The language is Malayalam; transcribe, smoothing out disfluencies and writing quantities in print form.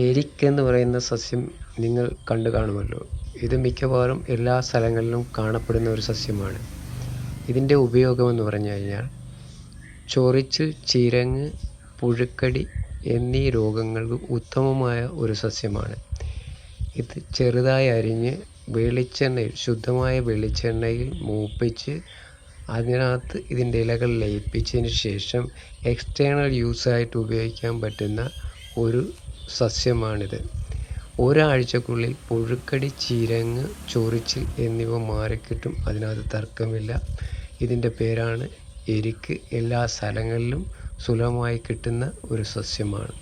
എരിക്ക് എന്ന് പറയുന്ന സസ്യം നിങ്ങൾ കണ്ടു കാണുമല്ലോ. ഇത് മിക്കവാറും എല്ലാ സ്ഥലങ്ങളിലും കാണപ്പെടുന്ന ഒരു സസ്യമാണ്. ഇതിൻ്റെ ഉപയോഗമെന്ന് പറഞ്ഞു കഴിഞ്ഞാൽ ചൊറിച്ചിൽ, ചിരങ്ങ്, പുഴുക്കടി എന്നീ രോഗങ്ങൾക്ക് ഉത്തമമായ ഒരു സസ്യമാണ്. ഇത് ചെറുതായി അരിഞ്ഞ് ശുദ്ധമായ വെളിച്ചെണ്ണയിൽ മൂപ്പിച്ച് അതിനകത്ത് ഇതിൻ്റെ ഇലകൾ ലയിപ്പിച്ചതിന് ശേഷം എക്സ്റ്റേണൽ യൂസായിട്ട് ഉപയോഗിക്കാൻ പറ്റുന്ന ഒരു സസ്യമാണിത്. ഒരാഴ്ചക്കുള്ളിൽ പുഴുക്കടി, ചിരങ്ങ്, ചൊറിച്ചിൽ എന്നിവ മാറിക്കിട്ടും. അതിനകത്ത് തർക്കമില്ല. ഇതിൻ്റെ പേരാണ് എരിക്ക്. എല്ലാ സ്ഥലങ്ങളിലും സുലഭമായി കിട്ടുന്ന ഒരു സസ്യമാണ്.